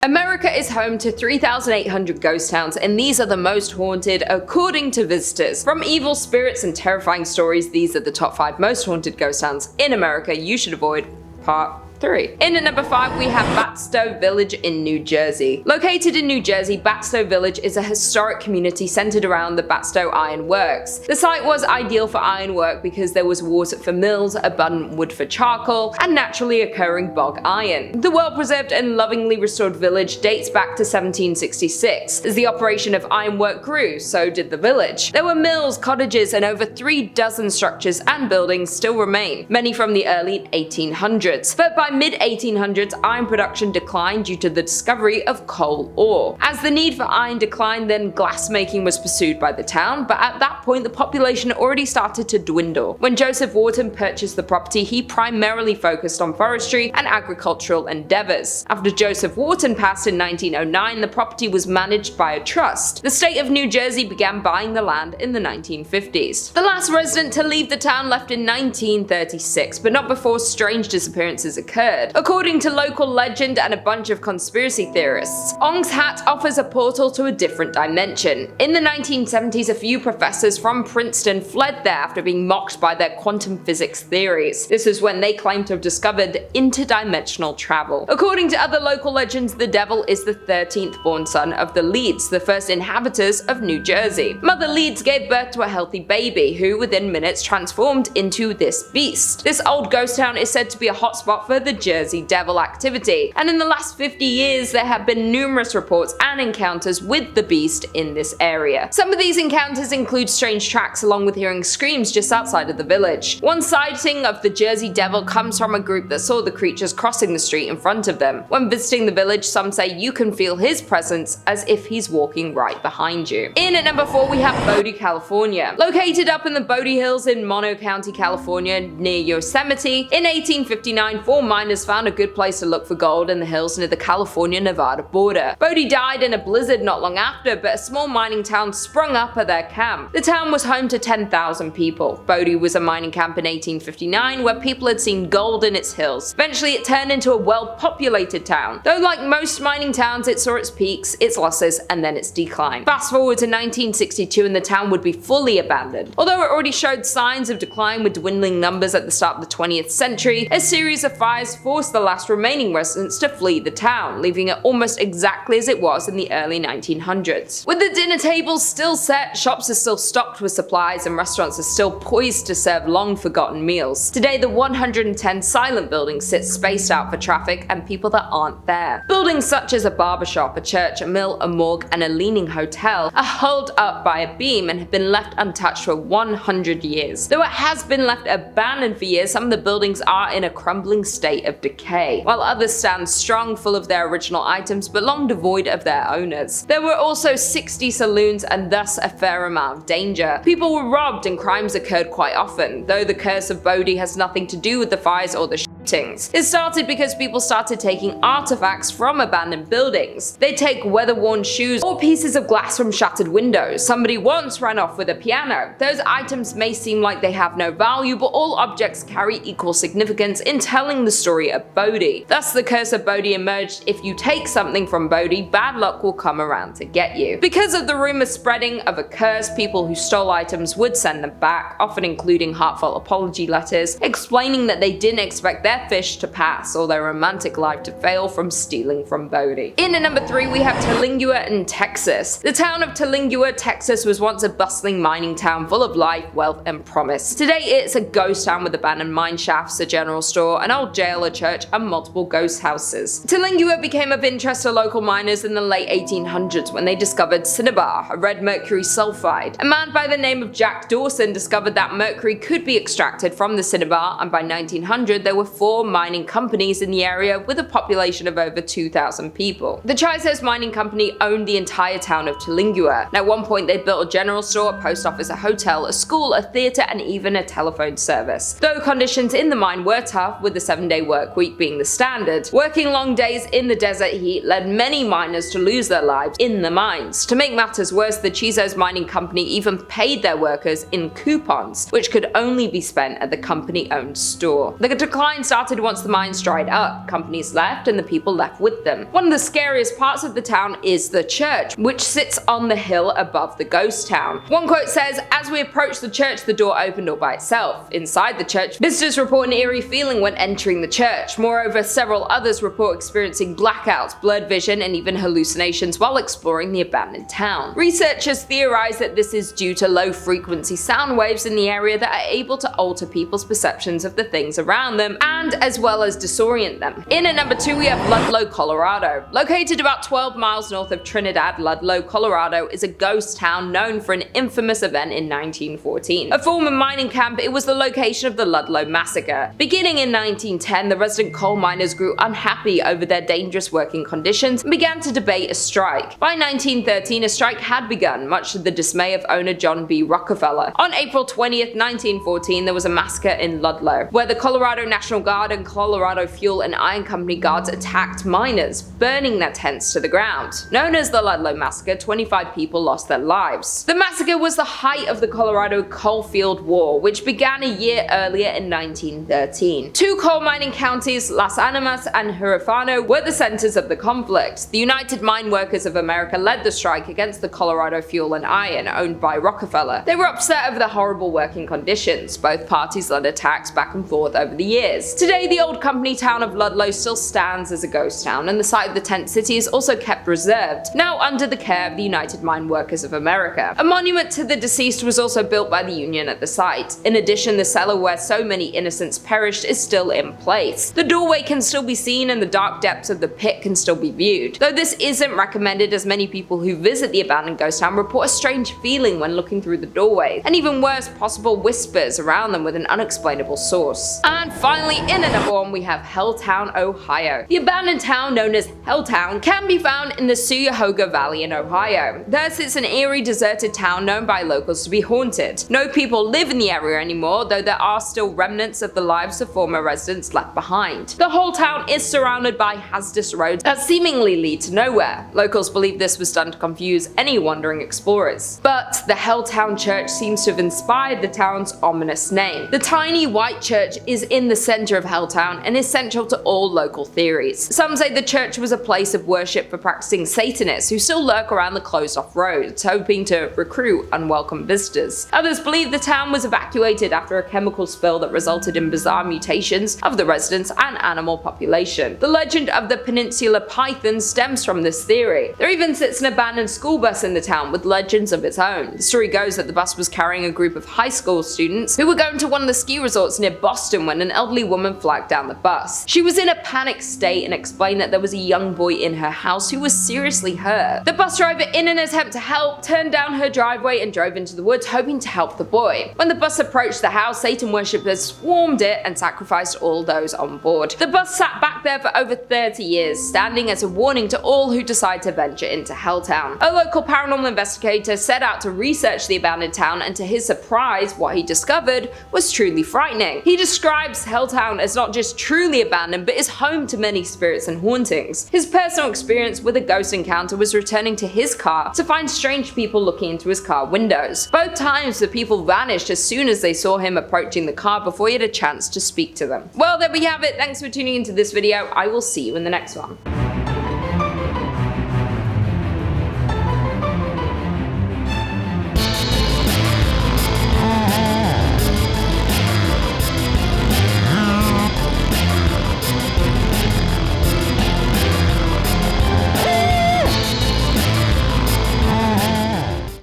America is home to 3,800 ghost towns, and these are the most haunted according to visitors. From evil spirits and terrifying stories, these are the top 5 most haunted ghost towns in America you should avoid. Part 3. In at number 5, we have Basto Village in New Jersey. Located in New Jersey, Basto Village is a historic community centered around the Basto Iron Works. The site was ideal for iron work because there was water for mills, abundant wood for charcoal, and naturally occurring bog iron. The well-preserved and lovingly restored village dates back to 1766. As the operation of ironwork grew, so did the village. There were mills, cottages, and over 3 dozen structures and buildings still remain, many from the early 1800s. But by mid-1800s, iron production declined due to the discovery of coal ore. As the need for iron declined, then glassmaking was pursued by the town, but at that point the population already started to dwindle. When Joseph Wharton purchased the property, he primarily focused on forestry and agricultural endeavors. After Joseph Wharton passed in 1909, the property was managed by a trust. The state of New Jersey began buying the land in the 1950s. The last resident to leave the town left in 1936, but not before strange disappearances occurred. According to local legend and a bunch of conspiracy theorists, Ong's Hat offers a portal to a different dimension. In the 1970s, a few professors from Princeton fled there after being mocked by their quantum physics theories. This is when they claimed to have discovered interdimensional travel. According to other local legends, the devil is the 13th born son of the Leeds, the first inhabitants of New Jersey. Mother Leeds gave birth to a healthy baby, who within minutes transformed into this beast. This old ghost town is said to be a hotspot for the Jersey Devil activity, and in the last 50 years there have been numerous reports and encounters with the beast in this area. Some of these encounters include strange tracks along with hearing screams just outside of the village. One sighting of the Jersey Devil comes from a group that saw the creatures crossing the street in front of them. When visiting the village, some say you can feel his presence as if he's walking right behind you. In at number 4, we have Bodie, California. Located up in the Bodie Hills in Mono County, California, near Yosemite, in 1859, 4 miners found a good place to look for gold in the hills near the California-Nevada border. Bodie died in a blizzard not long after, but a small mining town sprung up at their camp. The town was home to 10,000 people. Bodie was a mining camp in 1859 where people had seen gold in its hills. Eventually it turned into a well-populated town. Though like most mining towns, it saw its peaks, its losses, and then its decline. Fast forward to 1962 and the town would be fully abandoned. Although it already showed signs of decline with dwindling numbers at the start of the 20th century, a series of fires forced the last remaining residents to flee the town, leaving it almost exactly as it was in the early 1900s. With the dinner tables still set, shops are still stocked with supplies, and restaurants are still poised to serve long-forgotten meals. Today, the 110 silent buildings sit spaced out for traffic and people that aren't there. Buildings such as a barbershop, a church, a mill, a morgue, and a leaning hotel are held up by a beam and have been left untouched for 100 years. Though it has been left abandoned for years, some of the buildings are in a crumbling state of decay, while others stand strong, full of their original items but long devoid of their owners. There were also 60 saloons and thus a fair amount of danger. People were robbed and crimes occurred quite often, though the curse of Bodie has nothing to do with the fires or the shootings. It started because people started taking artifacts from abandoned buildings. They'd take weather-worn shoes or pieces of glass from shattered windows. Somebody once ran off with a piano. Those items may seem like they have no value, but all objects carry equal significance in telling the story of Bodie. Thus the curse of Bodie emerged: if you take something from Bodie, bad luck will come around to get you. Because of the rumor spreading of a curse, people who stole items would send them back, often including heartfelt apology letters, explaining that they didn't expect their fish to pass or their romantic life to fail from stealing from Bodie. In at number 3, we have Terlingua in Texas. The town of Terlingua, Texas was once a bustling mining town full of life, wealth, and promise. Today it's a ghost town with abandoned mine shafts, a general store, an old jail, a church, and multiple ghost houses. Terlingua became of interest to local miners in the late 1800s when they discovered cinnabar, a red mercury sulfide. A man by the name of Jack Dawson discovered that mercury could be extracted from the cinnabar, and by 1900 there were 4 mining companies in the area with a population of over 2,000 people. The Chisos Mining Company owned the entire town of Terlingua, and at one point they built a general store, a post office, a hotel, a school, a theatre, and even a telephone service. Though conditions in the mine were tough, with the 7-day work week being the standard, working long days in the desert heat led many miners to lose their lives in the mines. To make matters worse, the Chisos Mining Company even paid their workers in coupons, which could only be spent at the company-owned store. The decline started once the mines dried up. Companies left and the people left with them. One of the scariest parts of the town is the church, which sits on the hill above the ghost town. One quote says, "As we approached the church, the door opened all by itself. Inside the church, visitors report an eerie feeling when entering the church. Moreover, several others report experiencing blackouts, blurred vision, and even hallucinations while exploring the abandoned town." Researchers theorize that this is due to low-frequency sound waves in the area that are able to alter people's perceptions of the things around them, and as well as disorient them. In at number 2 we have Ludlow, Colorado. Located about 12 miles north of Trinidad, Ludlow, Colorado is a ghost town known for an infamous event in 1914. A former mining camp, it was the location of the Ludlow Massacre. Beginning in 1910, the resident coal miners grew unhappy over their dangerous working conditions and began to debate a strike. By 1913, a strike had begun, much to the dismay of owner John B. Rockefeller. On April 20th, 1914, there was a massacre in Ludlow, where the Colorado National Guard and Colorado Fuel and Iron Company guards attacked miners, burning their tents to the ground. Known as the Ludlow Massacre, 25 people lost their lives. The massacre was the height of the Colorado Coalfield War, which began a year earlier in 1913. Two coal mining counties, Las Animas and Huerfano, were the centers of the conflict. The United Mine Workers of America led the strike against the Colorado Fuel and Iron, owned by Rockefeller. They were upset over the horrible working conditions. Both parties led attacks back and forth over the years. Today, the old company town of Ludlow still stands as a ghost town, and the site of the tent city is also kept reserved, now under the care of the United Mine Workers of America. A monument to the deceased was also built by the Union at the site. In addition, the cellar where so many innocents perished is still in place. The doorway can still be seen and the dark depths of the pit can still be viewed. Though this isn't recommended, as many people who visit the abandoned ghost town report a strange feeling when looking through the doorway, and even worse, possible whispers around them with an unexplainable source. And finally, in at number 1 we have Helltown, Ohio. The abandoned town known as Helltown can be found in the Cuyahoga Valley in Ohio. There sits an eerie deserted town known by locals to be haunted. No people live in the area anymore, though there are still remnants of the lives of former residents left behind. The whole town is surrounded by hazardous roads that seemingly lead to nowhere. Locals believe this was done to confuse any wandering explorers. But the Helltown Church seems to have inspired the town's ominous name. The tiny white church is in the center of Helltown and is central to all local theories. Some say the church was a place of worship for practicing Satanists who still lurk around the closed-off roads, hoping to recruit unwelcome visitors. Others believe the town was evacuated after a chemical spill that resulted in bizarre mutations of the residents and animal population. The legend of the Peninsula Python stems from this theory. There even sits an abandoned school bus in the town with legends of its own. The story goes that the bus was carrying a group of high school students who were going to one of the ski resorts near Boston when an elderly woman flagged down the bus. She was in a panicked state and explained that there was a young boy in her house who was seriously hurt. The bus driver, in an attempt to help, turned down her driveway and drove into the woods hoping to help the boy. When the bus approached the house, Satan worshippers swarmed it and sacrificed all those on board. The bus sat back there for over 30 years, standing as a warning to all who decide to venture into Helltown. A local paranormal investigator set out to research the abandoned town, and to his surprise, what he discovered was truly frightening. He describes Helltown as not just truly abandoned, but is home to many spirits and hauntings. His personal experience with a ghost encounter was returning to his car to find strange people looking into his car windows. Both times the people vanished as soon as they saw him approaching the car before he had a chance to speak to them. Well, there we have it. Thanks for tuning into this video. I will see you in the next one.